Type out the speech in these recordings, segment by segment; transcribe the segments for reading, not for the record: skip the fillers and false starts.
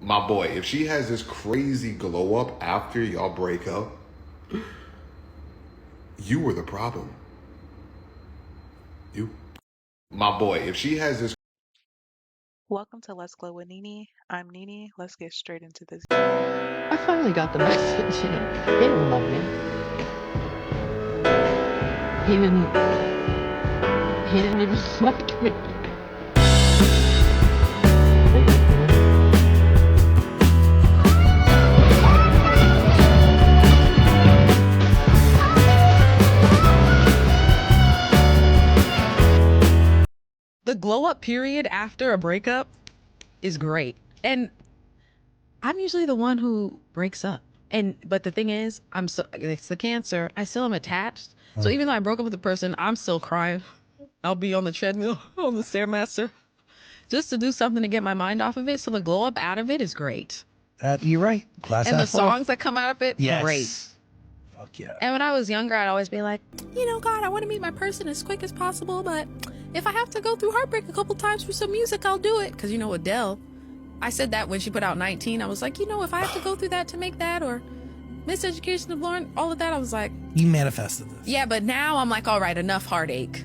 My boy, if she has this crazy glow up after y'all break up, you were the problem. You. My boy, if she has this. Welcome to Let's Glow with Nene. I'm Nene. Let's get straight into this. I finally got the message. He didn't love me. He didn't even like me. The glow up period after a breakup is great. And I'm usually the one who breaks up. But the thing is, it's the cancer. I still am attached. So even though I broke up with the person, I'm still crying. I'll be on the treadmill, on the Stairmaster, just to do something to get my mind off of it. So the glow up out of it is great. You're right. Glass And the half full. songs that come out of it, Yes. great. Fuck yeah. And when I was younger, I'd always be like, God, I want to meet my person as quick as possible, but if I have to go through heartbreak a couple times for some music, I'll do it. Because, Adele, I said that when she put out 19. I was like, if I have to go through that to make that, or Miseducation of Lauren, all of that, I was like, You manifested this. yeah, but now I'm like, all right, enough heartache.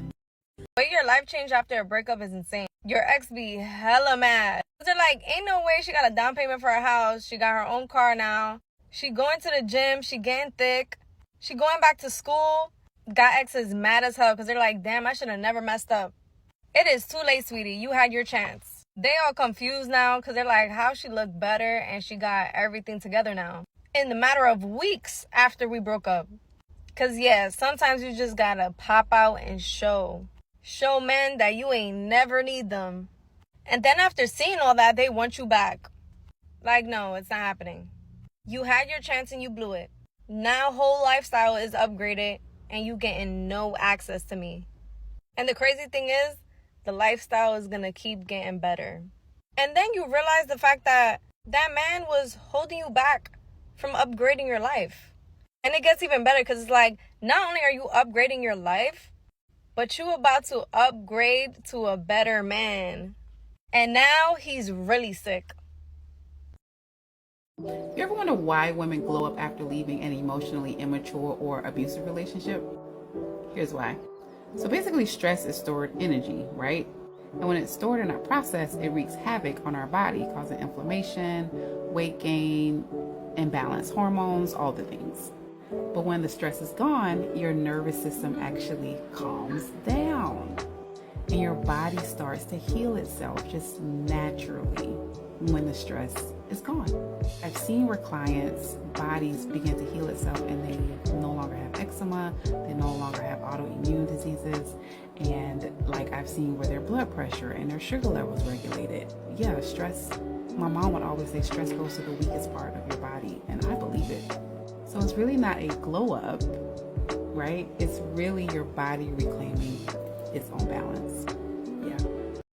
The way your life changed after a breakup is insane. Your ex be hella mad. They're like, ain't no way she got a down payment for her house. She got her own car now. She going to the gym. She getting thick. She going back to school. Got exes mad as hell because they're like, damn, I should have never messed up. It is too late, sweetie. You had your chance. They all confused now because they're like, how she look better and she got everything together now. In the matter of weeks after we broke up. Because, yeah, sometimes you just got to pop out and show men that you ain't never need them. And then after seeing all that, they want you back. Like, no, it's not happening. You had your chance and you blew it. Now whole lifestyle is upgraded and you getting no access to me. And the crazy thing is, the lifestyle is going to keep getting better. And then you realize the fact that that man was holding you back from upgrading your life. And it gets even better because it's like, not only are you upgrading your life, but you about to upgrade to a better man. And now he's really sick. You ever wonder why women glow up after leaving an emotionally immature or abusive relationship? Here's why. So basically, stress is stored energy, right? And when it's stored in our process, it wreaks havoc on our body, causing inflammation, weight gain, imbalance hormones, all the things. But when the stress is gone, your nervous system actually calms down and your body starts to heal itself just naturally when the stress is gone. I've seen where clients' bodies begin to heal itself and they no longer have eczema, they no longer have autoimmune diseases, and like I've seen where their blood pressure and their sugar levels regulated. Yeah, stress, my mom would always say stress goes to the weakest part of your body, and I believe it. So it's really not a glow up, right? It's really your body reclaiming its own balance.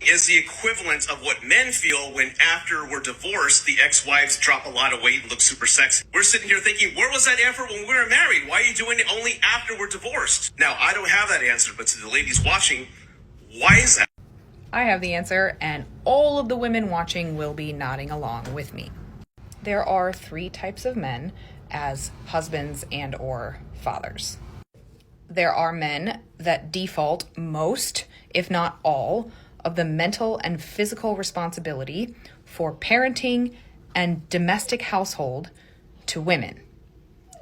Is the equivalent of what men feel when after we're divorced, the ex-wives drop a lot of weight and look super sexy. We're sitting here thinking, where was that effort when we were married? Why are you doing it only after we're divorced? Now, I don't have that answer, but to the ladies watching, why is that? I have the answer, and all of the women watching will be nodding along with me. There are 3 types of men as husbands and or fathers. There are men that default most, if not all, of the mental and physical responsibility for parenting and domestic household to women.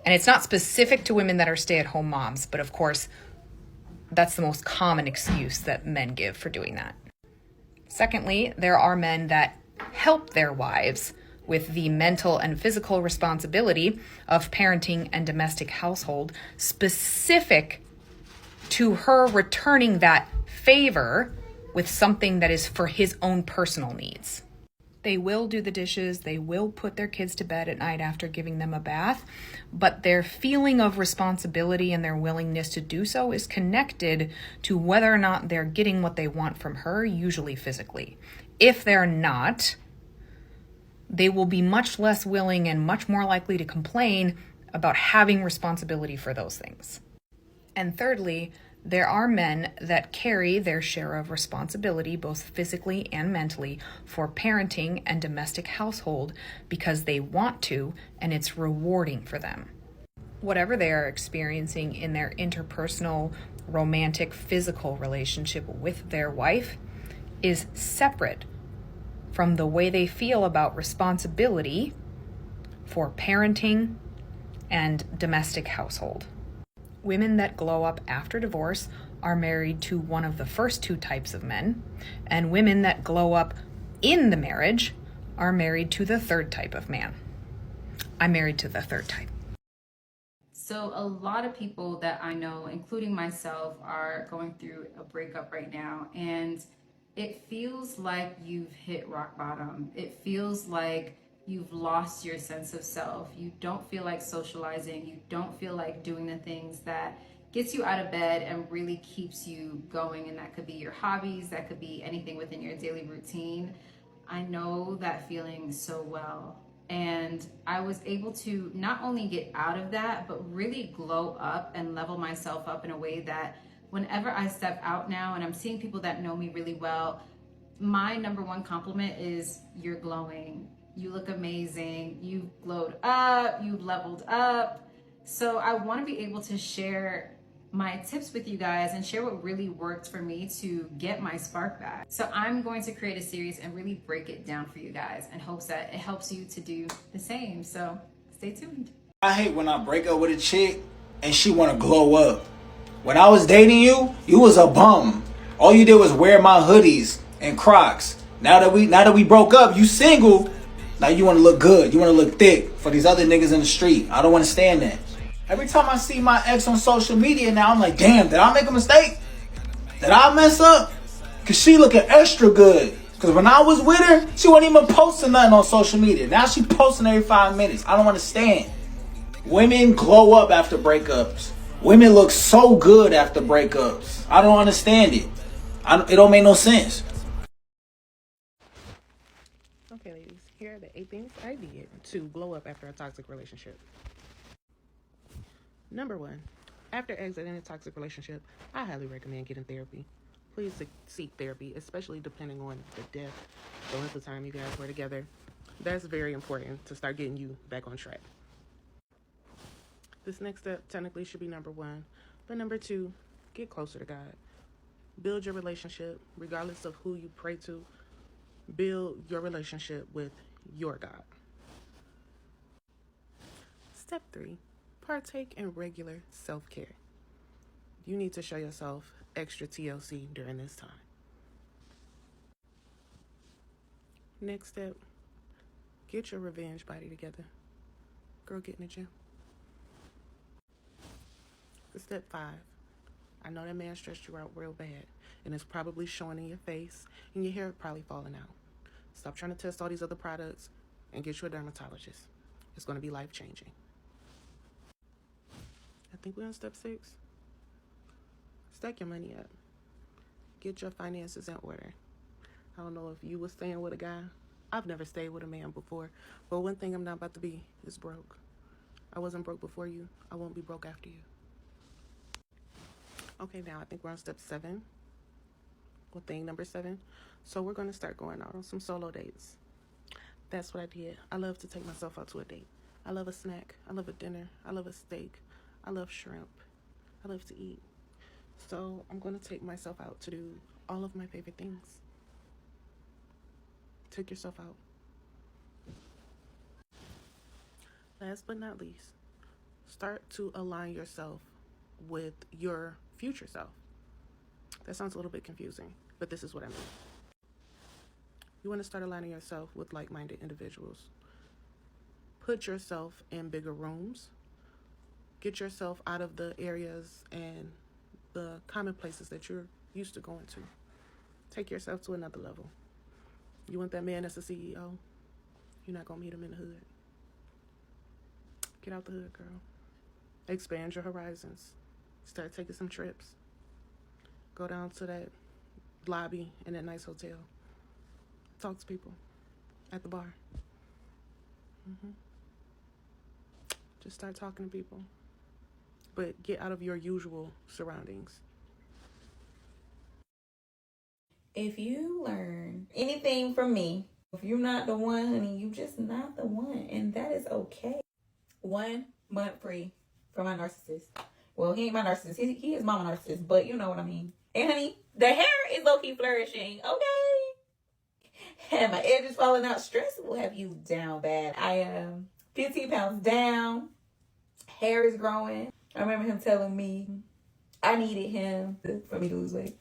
And it's not specific to women that are stay-at-home moms, but of course, that's the most common excuse that men give for doing that. Secondly, there are men that help their wives with the mental and physical responsibility of parenting and domestic household, specific to her returning that favor with something that is for his own personal needs. They will do the dishes, they will put their kids to bed at night after giving them a bath, but their feeling of responsibility and their willingness to do so is connected to whether or not they're getting what they want from her, usually physically. If they're not, they will be much less willing and much more likely to complain about having responsibility for those things. And thirdly, There are men that carry their share of responsibility, both physically and mentally, for parenting and domestic household because they want to and it's rewarding for them. Whatever they are experiencing in their interpersonal, romantic, physical relationship with their wife is separate from the way they feel about responsibility for parenting and domestic household. Women that glow up after divorce are married to one of the first two types of men, and women that glow up in the marriage are married to the third type of man. I'm married to the third type. So a lot of people that I know, including myself, are going through a breakup right now, and it feels like you've hit rock bottom. It feels like you've lost your sense of self. You don't feel like socializing. You don't feel like doing the things that gets you out of bed and really keeps you going. And that could be your hobbies. That could be anything within your daily routine. I know that feeling so well. And I was able to not only get out of that, but really glow up and level myself up in a way that whenever I step out now and I'm seeing people that know me really well, my number one compliment is, you're glowing. You look amazing. You've glowed up. You've leveled up. So I want to be able to share my tips with you guys and share what really worked for me to get my spark back. So I'm going to create a series and really break it down for you guys in hopes that it helps you to do the same. So stay tuned. I hate when I break up with a chick and she want to glow up. When I was dating you, you was a bum. All you did was wear my hoodies and Crocs. Now that we broke up, you single. Now you want to look good. You want to look thick for these other niggas in the street. I don't want to stand that. Every time I see my ex on social media now, I'm like, damn, did I make a mistake? Did I mess up? Because she looking extra good. Because when I was with her, she wasn't even posting nothing on social media. Now she posting every 5 minutes. I don't understand. Women glow up after breakups. Women look so good after breakups. I don't understand it. It don't make no sense. Okay, ladies, here are the 8 things I did to glow up after a toxic relationship. Number 1, after exiting a toxic relationship, I highly recommend getting therapy. Please seek therapy, especially depending on the depth, the length of time you guys were together. That's very important to start getting you back on track. This next step technically should be number 1, but number 2, get closer to God. Build your relationship, regardless of who you pray to. Build your relationship with your God. Step 3, partake in regular self-care. You need to show yourself extra TLC during this time. Next step, get your revenge body together. Girl, get in the gym. Step 5, I know that man stressed you out real bad, and it's probably showing in your face, and your hair probably falling out. Stop trying to test all these other products and get you a dermatologist. It's going to be life-changing. I think we're on step 6. Stack your money up. Get your finances in order. I don't know if you were staying with a guy. I've never stayed with a man before, but one thing I'm not about to be is broke. I wasn't broke before you. I won't be broke after you. Okay, now I think we're on step 7. Well, thing number 7. So we're going to start going out on some solo dates. That's what I did. I love to take myself out to a date. I love a snack. I love a dinner. I love a steak. I love shrimp. I love to eat. So I'm going to take myself out to do all of my favorite things. Take yourself out. Last but not least, start to align yourself with your future self. That sounds a little bit confusing, but this is what I mean. You want to start aligning yourself with like-minded individuals. Put yourself in bigger rooms. Get yourself out of the areas and the common places that you're used to going to. Take yourself to another level. You want that man that's the CEO? You're not going to meet him in the hood. Get out the hood, girl. Expand your horizons. Start taking some trips. Go down to that lobby in that nice hotel. Talk to people at the bar. Just start talking to people. But get out of your usual surroundings. If you learn anything from me, if you're not the one, honey, you just not the one. And that is okay. 1 month free from my narcissist. Well, he ain't my narcissist. He is my narcissist, but you know what I mean. And honey, the hair is low-key flourishing, okay? And my edges falling out. Stress will have you down bad. I am 15 pounds down. Hair is growing. I remember him telling me I needed him for me to lose weight.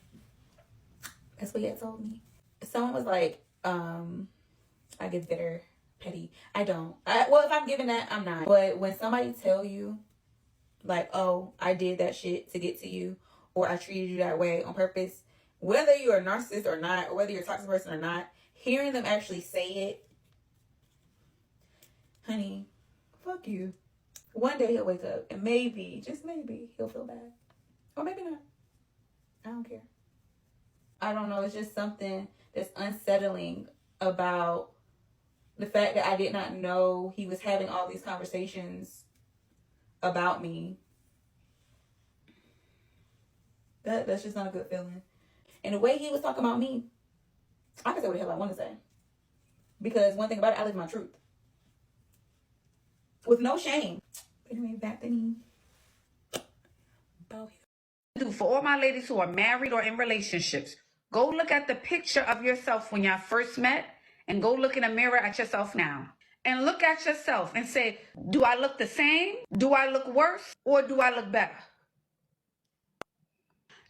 That's what he had told me. Someone was like, I get bitter, petty. I don't. Well, if I'm giving that, I'm not. But when somebody tell you, like, oh, I did that shit to get to you, or I treated you that way on purpose, whether you're a narcissist or not, or whether you're a toxic person or not, hearing them actually say it, honey, fuck you. One day he'll wake up and maybe, just maybe, he'll feel bad. Or maybe not. I don't care. I don't know. It's just something that's unsettling about the fact that I did not know he was having all these conversations about me. That's just not a good feeling. And the way he was talking about me, I can say what the hell I want to say. Because one thing about it, I live my truth. With no shame. Anyway, back to me. For all my ladies who are married or in relationships, go look at the picture of yourself when y'all first met and go look in the mirror at yourself now. And look at yourself and say, do I look the same? Do I look worse? Or do I look better?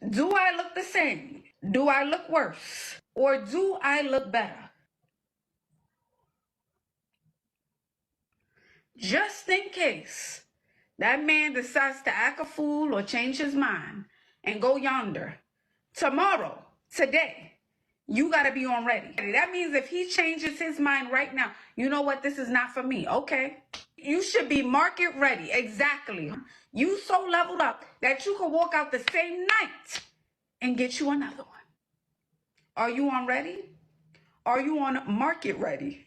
Do I look the same? Do I look worse? Or do I look better? Just in case that man decides to act a fool or change his mind and go yonder, tomorrow, today, you got to be on ready. That means if he changes his mind right now, you know what, this is not for me. Okay. You should be market ready. Exactly. You so leveled up that you can walk out the same night and get you another one. Are you on ready? Are you on market ready?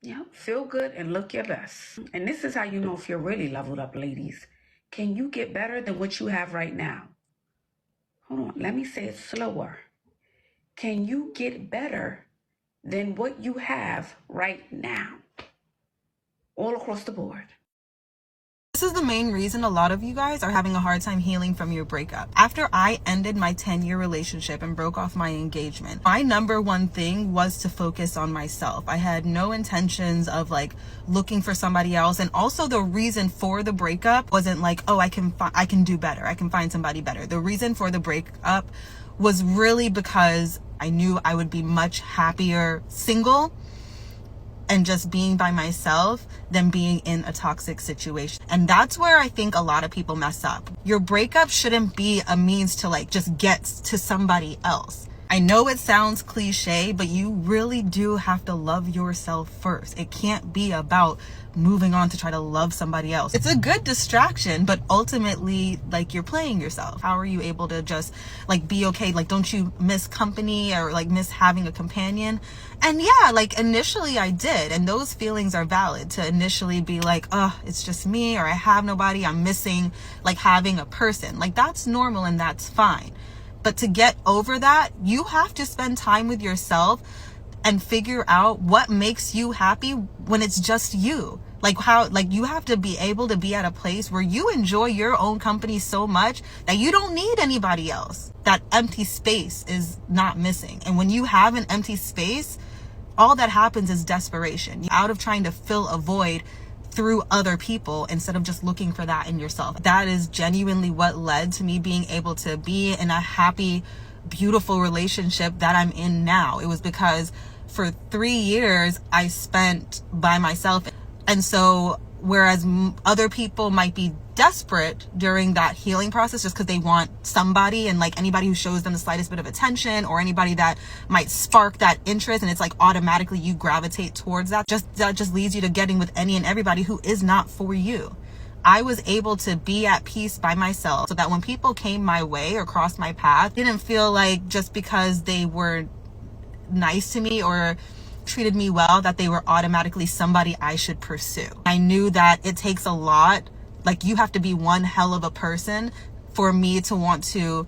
Yep, feel good and look your best. And this is how you know if you're really leveled up, ladies. Can you get better than what you have right now? Hold on, let me say it slower. Can you get better than what you have right now? All across the board. This is the main reason a lot of you guys are having a hard time healing from your breakup. After I ended my 10-year relationship and broke off my engagement, my number one thing was to focus on myself. I had no intentions of like looking for somebody else. And also the reason for the breakup wasn't like, oh, I can do better. I can find somebody better. The reason for the breakup was really because I knew I would be much happier single and just being by myself than being in a toxic situation. And that's where I think a lot of people mess up. Your breakup shouldn't be a means to like just get to somebody else. I know it sounds cliche, but you really do have to love yourself first. It can't be about moving on to try to love somebody else. It's a good distraction, but ultimately, like, you're playing yourself. How are you able to just like be okay? Like, don't you miss company or like miss having a companion? And yeah, like initially I did. And those feelings are valid to initially be like, oh, it's just me, or I have nobody. I'm missing like having a person. Like, that's normal and that's fine. But to get over that, you have to spend time with yourself and figure out what makes you happy when it's just you. Like how, like you have to be able to be at a place where you enjoy your own company so much that you don't need anybody else. That empty space is not missing. And when you have an empty space, all that happens is desperation. Out of trying to fill a void through other people instead of just looking for that in yourself. That is genuinely what led to me being able to be in a happy, beautiful relationship that I'm in now. It was because for 3 years I spent by myself. And so whereas other people might be desperate during that healing process just because they want somebody, and like anybody who shows them the slightest bit of attention or anybody that might spark that interest, and it's like automatically you gravitate towards that just leads you to getting with any and everybody who is not for you. I was able to be at peace by myself so that when people came my way or crossed my path, I didn't feel like just because they were nice to me or treated me well that they were automatically somebody I should pursue. I knew that it takes a lot. Like, you have to be one hell of a person for me to want to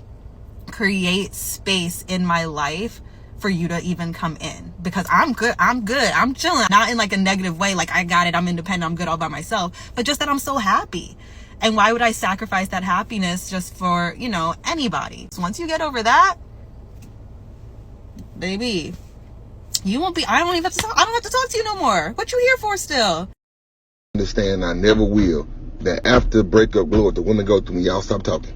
create space in my life for you to even come in, because I'm good. I'm chilling, not in like a negative way. Like I got it. I'm independent. I'm good all by myself, but just that I'm so happy. And why would I sacrifice that happiness just for, you know, anybody? So once you get over that, baby, you won't be, I don't have to talk to you no more. What you here for still? Understand, I never will, that after breakup glow up, the women go through me, y'all stop talking.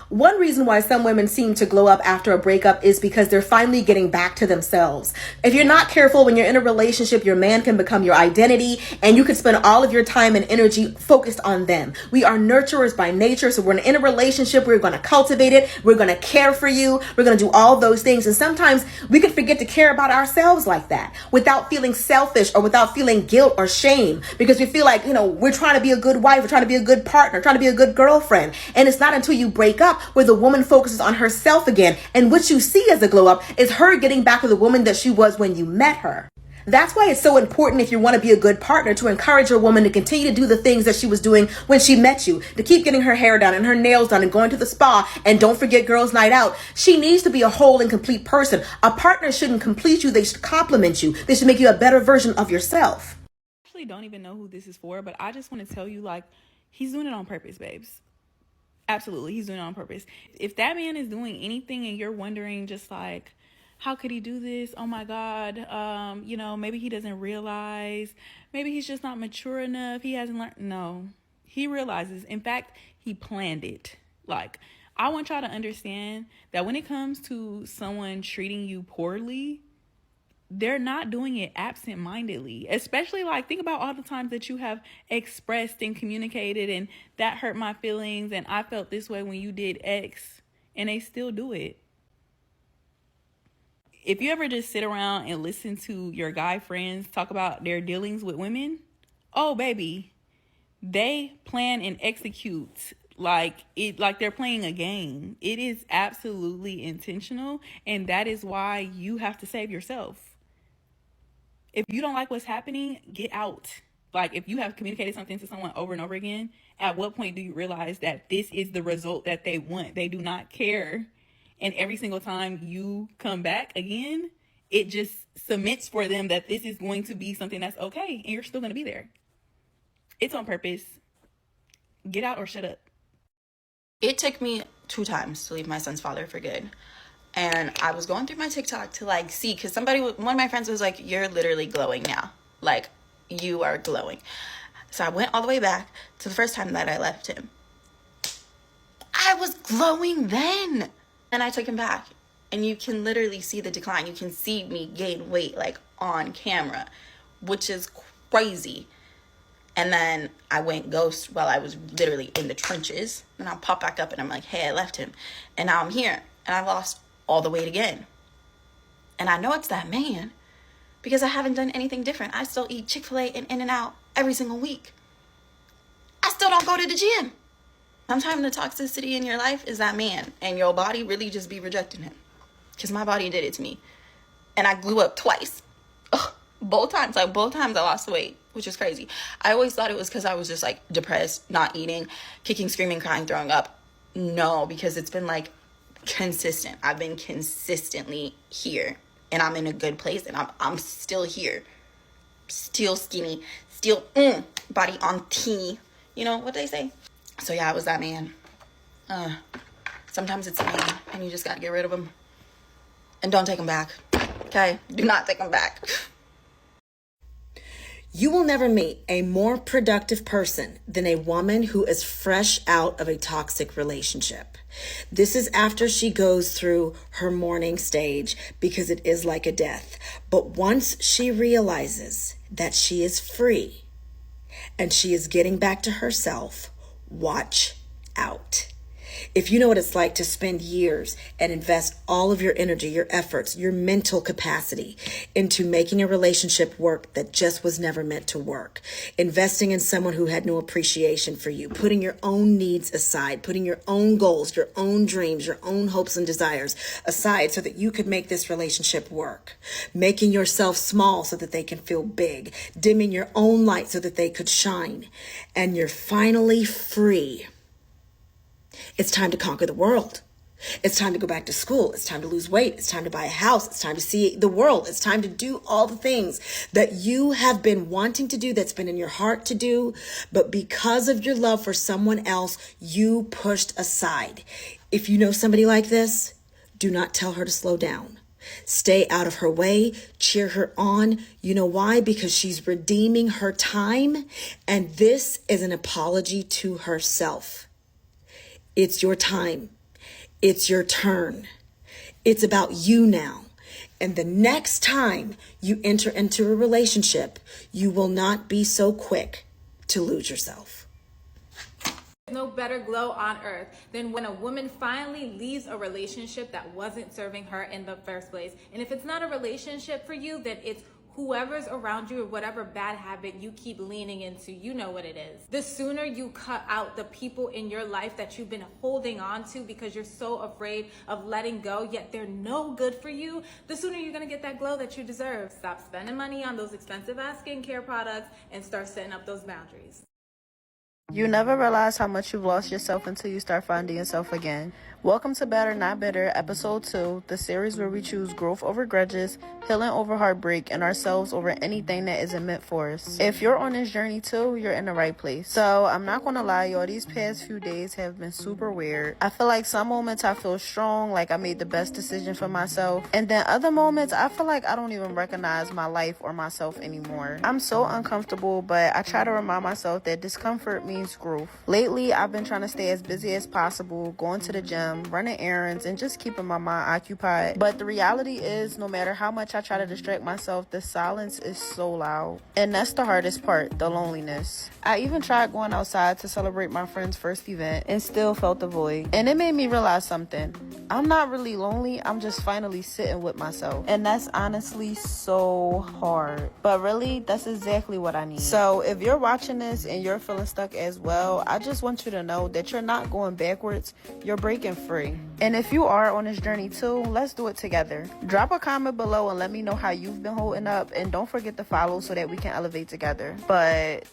One reason why some women seem to glow up after a breakup is because they're finally getting back to themselves. If you're not careful, when you're in a relationship, your man can become your identity, and you could spend all of your time and energy focused on them. We are nurturers by nature, so we're in a relationship, we're going to cultivate it, we're going to care for you, we're going to do all those things. And sometimes we could forget to care about ourselves like that, without feeling selfish or without feeling guilt or shame, because we feel like, you know, we're trying to be a good wife, we're trying to be a good partner, trying to be a good girlfriend. And it's not until you break up where the woman focuses on herself again. And what you see as a glow up is her getting back to the woman that she was when you met her. That's why it's so important, if you want to be a good partner, to encourage your woman to continue to do the things that she was doing when she met you, to keep getting her hair done and her nails done and going to the spa. And don't forget girls' night out. She needs to be a whole and complete person. A partner shouldn't complete you. They should complement you. They should make you a better version of yourself. I actually don't even know who this is for, but I just want to tell you, like, he's doing it on purpose, babes. Absolutely, he's doing it on purpose. If that man is doing anything and you're wondering just like, how could he do this? Oh my God. You know, maybe he doesn't realize, maybe he's just not mature enough. He hasn't learned. No, he realizes. In fact, he planned it. Like, I want y'all to understand that when it comes to someone treating you poorly, they're not doing it absent-mindedly. Especially, like, think about all the times that you have expressed and communicated, and that hurt my feelings, and I felt this way when you did X, and they still do it. If you ever just sit around and listen to your guy friends talk about their dealings with women, oh baby, they plan and execute like they're playing a game. It is absolutely intentional, and that is why you have to save yourself. If you don't like what's happening, get out. Like, if you have communicated something to someone over and over again, at what point do you realize that this is the result that they want? They do not care. And every single time you come back again, it just cements for them that this is going to be something that's okay, and you're still going to be there. It's on purpose. Get out or shut up. It took me 2 times to leave my son's father for good. And I was going through my TikTok to like see, because one of my friends was like, you're literally glowing now. Like, you are glowing. So I went all the way back to the first time that I left him. I was glowing then. And I took him back. And you can literally see the decline. You can see me gain weight like on camera, which is crazy. And then I went ghost while I was literally in the trenches. And I'll pop back up and I'm like, hey, I left him. And now I'm here. And I lost all the weight again. And I know it's that man because I haven't done anything different. I still eat Chick-fil-A and In-N-Out every single week. I still don't go to the gym. Sometimes the toxicity in your life is that man, and your body really just be rejecting him. Because my body did it to me. And I grew up twice. Ugh, both times I lost weight, which is crazy. I always thought it was because I was just like depressed, not eating, kicking, screaming, crying, throwing up. No, because it's been like consistent. I've been consistently here, and I'm in a good place, and I'm still here, still skinny, still body on T. You know what they say? So yeah, I was that man. Sometimes it's a man, and you just gotta get rid of him, and don't take him back. Okay, do not take him back. You will never meet a more productive person than a woman who is fresh out of a toxic relationship. This is after she goes through her mourning stage, because it is like a death. But once she realizes that she is free and she is getting back to herself, watch out. If you know what it's like to spend years and invest all of your energy, your efforts, your mental capacity into making a relationship work that just was never meant to work, investing in someone who had no appreciation for you, putting your own needs aside, putting your own goals, your own dreams, your own hopes and desires aside so that you could make this relationship work, making yourself small so that they can feel big, dimming your own light so that they could shine, and you're finally free. It's time to conquer the world. It's time to go back to school. It's time to lose weight. It's time to buy a house. It's time to see the world. It's time to do all the things that you have been wanting to do, that's been in your heart to do. But because of your love for someone else, you pushed aside. If you know somebody like this, do not tell her to slow down. Stay out of her way, cheer her on. You know why? Because she's redeeming her time, and this is an apology to herself. It's your time. It's your turn. It's about you now. And the next time you enter into a relationship, you will not be so quick to lose yourself. There's no better glow on earth than when a woman finally leaves a relationship that wasn't serving her in the first place. And if it's not a relationship for you, then it's whoever's around you or whatever bad habit you keep leaning into. You know what it is. The sooner you cut out the people in your life that you've been holding on to because you're so afraid of letting go, yet they're no good for you, the sooner you're gonna get that glow that you deserve. Stop spending money on those expensive ass skincare products and start setting up those boundaries. You never realize how much you've lost yourself until you start finding yourself again. Welcome to Better Not Bitter, Episode 2, the series where we choose growth over grudges, healing over heartbreak, and ourselves over anything that isn't meant for us. If you're on this journey too, you're in the right place. So I'm not gonna lie, y'all, these past few days have been super weird. I feel like some moments I feel strong, like I made the best decision for myself, and then other moments I feel like I don't even recognize my life or myself anymore. I'm so uncomfortable, but I try to remind myself that discomfort means growth. Lately, I've been trying to stay as busy as possible, going to the gym, running errands, and just keeping my mind occupied. But the reality is, no matter how much I try to distract myself, the silence is so loud. And that's the hardest part, the loneliness. I even tried going outside to celebrate my friend's first event and still felt the void. And it made me realize something. I'm not really lonely, I'm just finally sitting with myself. And that's honestly so hard. But really, that's exactly what I need. So if you're watching this and you're feeling stuck as well, I just want you to know that you're not going backwards, you're breaking free. And if you are on this journey too, let's do it together. Drop a comment below and let me know how you've been holding up, and don't forget to follow so that we can elevate together. But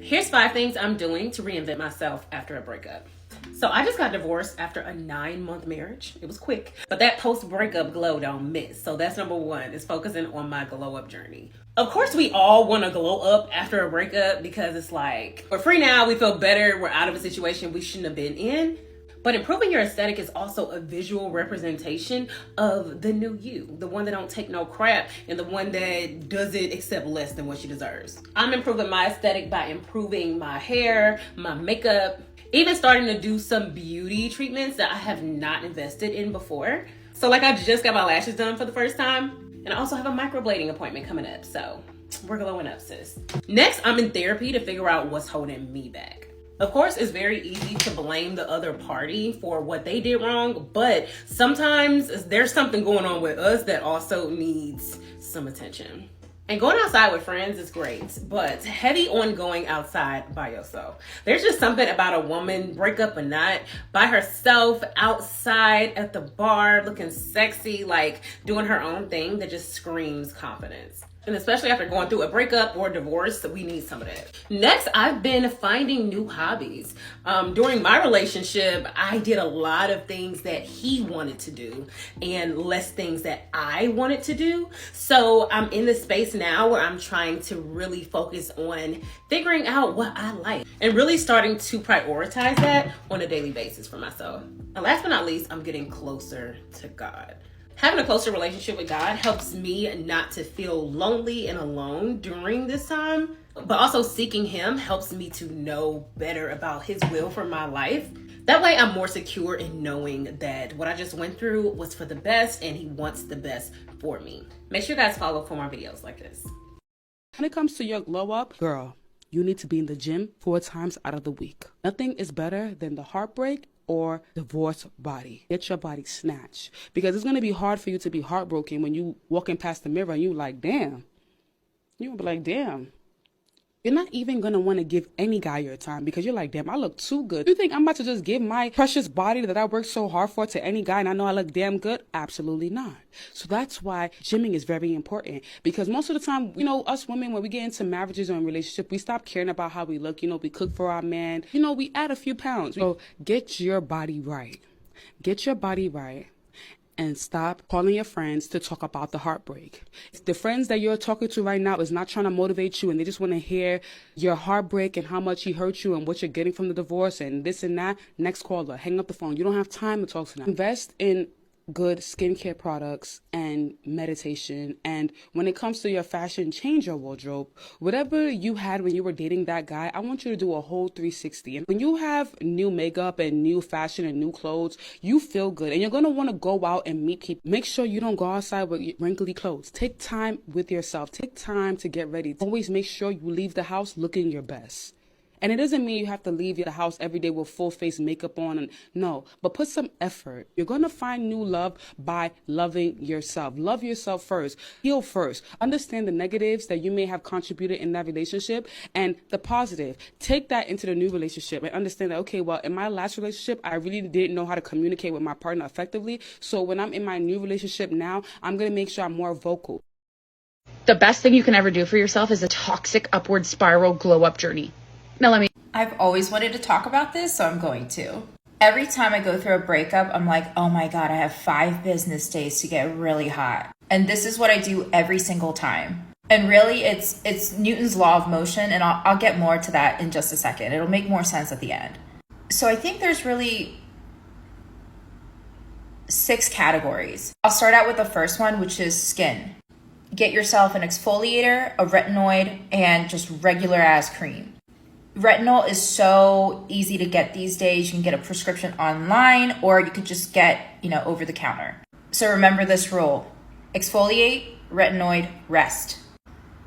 here's 5 things I'm doing to reinvent myself after a breakup. So I just got divorced after a 9-month marriage. It was quick, but that post-breakup glow don't miss. So that's number 1, is focusing on my glow up journey. Of course, we all want to glow up after a breakup because it's like, we're free now, we feel better, we're out of a situation we shouldn't have been in. But improving your aesthetic is also a visual representation of the new you, the one that don't take no crap and the one that doesn't accept less than what she deserves. I'm improving my aesthetic by improving my hair, my makeup, even starting to do some beauty treatments that I have not invested in before. So like, I just got my lashes done for the first time, and I also have a microblading appointment coming up. So we're glowing up, sis. Next, I'm in therapy to figure out what's holding me back. Of course, it's very easy to blame the other party for what they did wrong, but sometimes there's something going on with us that also needs some attention. And going outside with friends is great, but heavy on going outside by yourself. There's just something about a woman, breakup or not, by herself, outside at the bar, looking sexy, like doing her own thing, that just screams confidence. And especially after going through a breakup or divorce, we need some of that. Next, I've been finding new hobbies. During my relationship, I did a lot of things that he wanted to do and less things that I wanted to do. So I'm in this space now where I'm trying to really focus on figuring out what I like and really starting to prioritize that on a daily basis for myself. And last but not least, I'm getting closer to God. Having a closer relationship with God helps me not to feel lonely and alone during this time, but also seeking Him helps me to know better about His will for my life. That way I'm more secure in knowing that what I just went through was for the best and He wants the best for me. Make sure you guys follow for more videos like this. When it comes to your glow up, girl, you need to be in the gym 4 times out of the week. Nothing is better than the heartbreak or divorced body. Get your body snatched, because it's going to be hard for you to be heartbroken when you walking past the mirror and you like, damn. You'll be like, damn. You're not even going to want to give any guy your time because you're like, damn, I look too good. You think I'm about to just give my precious body that I worked so hard for to any guy and I know I look damn good? Absolutely not. So that's why gymming is very important, because most of the time, you know, us women, when we get into marriages or in relationship, we stop caring about how we look. You know, we cook for our man. You know, we add a few pounds. So get your body right. Get your body right and stop calling your friends to talk about the heartbreak. The friends that you're talking to right now is not trying to motivate you and they just want to hear your heartbreak and how much he hurt you and what you're getting from the divorce and this and that. Next caller, hang up the phone. You don't have time to talk to them. Invest in good skincare products and meditation. And when it comes to your fashion, change your wardrobe. Whatever you had when you were dating that guy, I want you to do a whole 360. And when you have new makeup and new fashion and new clothes, you feel good and you're going to want to go out and meet people. Make sure you don't go outside with wrinkly clothes. Take time with yourself. Take time to get ready. Always make sure you leave the house looking your best. And it doesn't mean you have to leave the house every day with full face makeup on. And no, but put some effort. You're going to find new love by loving yourself. Love yourself first. Heal first. Understand the negatives that you may have contributed in that relationship and the positive. Take that into the new relationship and understand that, okay, well, in my last relationship, I really didn't know how to communicate with my partner effectively. So when I'm in my new relationship now, I'm going to make sure I'm more vocal. The best thing you can ever do for yourself is a toxic upward spiral glow up journey. Now I've always wanted to talk about this, so I'm going to. Every time I go through a breakup, I'm like, oh my God, I have 5 business days to get really hot. And this is what I do every single time. And really, it's Newton's law of motion, and I'll get more to that in just a second. It'll make more sense at the end. So I think there's really 6 categories. I'll start out with the first one, which is skin. Get yourself an exfoliator, a retinoid, and just regular ass cream. Retinol is so easy to get these days. You can get a prescription online or you could just get, over the counter. So remember this rule. Exfoliate, retinoid, rest.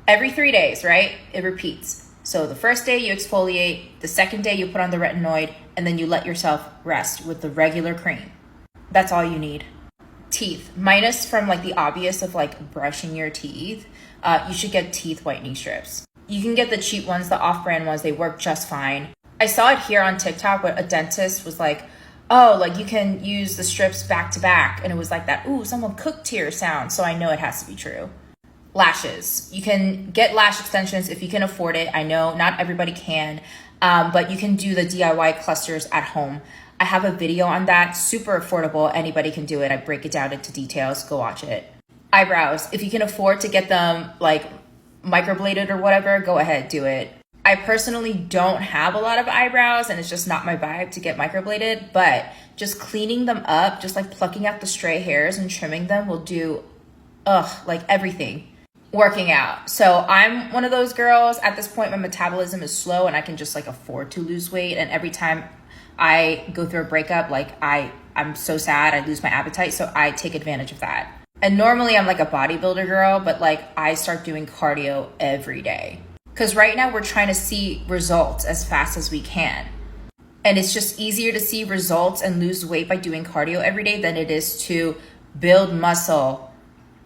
Every 3 days, right? It repeats. So the first day you exfoliate, the second day you put on the retinoid, and then you let yourself rest with the regular cream. That's all you need. Teeth. Minus from the obvious of brushing your teeth, you should get teeth whitening strips. You can get the cheap ones, the off-brand ones. They work just fine. I saw it here on TikTok where a dentist was like, oh, you can use the strips back to back. And it was like that, ooh, someone cooked here sound. So I know it has to be true. Lashes. You can get lash extensions if you can afford it. I know not everybody can, but you can do the DIY clusters at home. I have a video on that. Super affordable. Anybody can do it. I break it down into details. Go watch it. Eyebrows. If you can afford to get them microbladed or whatever, go ahead, do it. I personally don't have a lot of eyebrows and it's just not my vibe to get microbladed, but just cleaning them up, just plucking out the stray hairs and trimming them will do, everything. Working out. So I'm one of those girls, at this point my metabolism is slow and I can just afford to lose weight, and every time I go through a breakup, I'm so sad, I lose my appetite, so I take advantage of that. And normally I'm a bodybuilder girl, but I start doing cardio every day. Because right now we're trying to see results as fast as we can. And it's just easier to see results and lose weight by doing cardio every day than it is to build muscle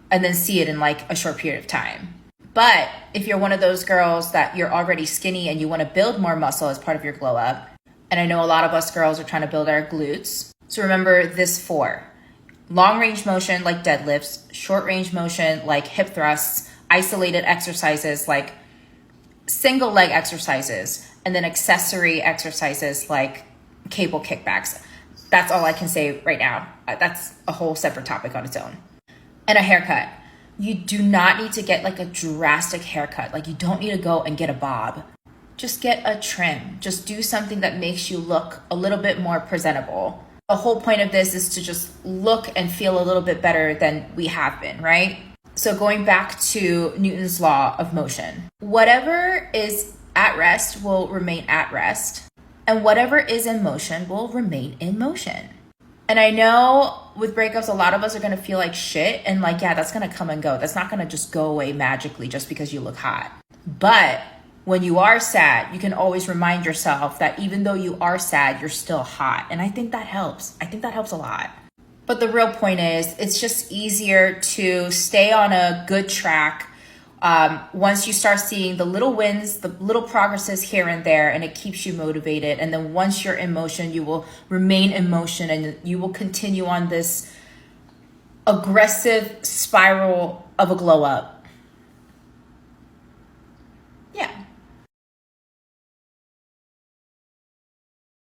and then see it in a short period of time. But if you're one of those girls that you're already skinny and you want to build more muscle as part of your glow up, and I know a lot of us girls are trying to build our glutes, so remember this 4. Long range motion like deadlifts, short range motion like hip thrusts, isolated exercises like single leg exercises, and then accessory exercises like cable kickbacks. That's all I can say right now. That's a whole separate topic on its own. And a haircut. You do not need to get a drastic haircut. You don't need to go and get a bob. Just get a trim. Just do something that makes you look a little bit more presentable. The whole point of this is to just look and feel a little bit better than we have been, right? So going back to Newton's law of motion, whatever is at rest will remain at rest, and whatever is in motion will remain in motion. And I know with breakups, a lot of us are going to feel like shit and yeah, that's going to come and go. That's not going to just go away magically just because you look hot. But when you are sad, you can always remind yourself that even though you are sad, you're still hot. And I think that helps. I think that helps a lot. But the real point is, it's just easier to stay on a good track once you start seeing the little wins, the little progresses here and there, and it keeps you motivated. And then once you're in motion, you will remain in motion and you will continue on this aggressive spiral of a glow up.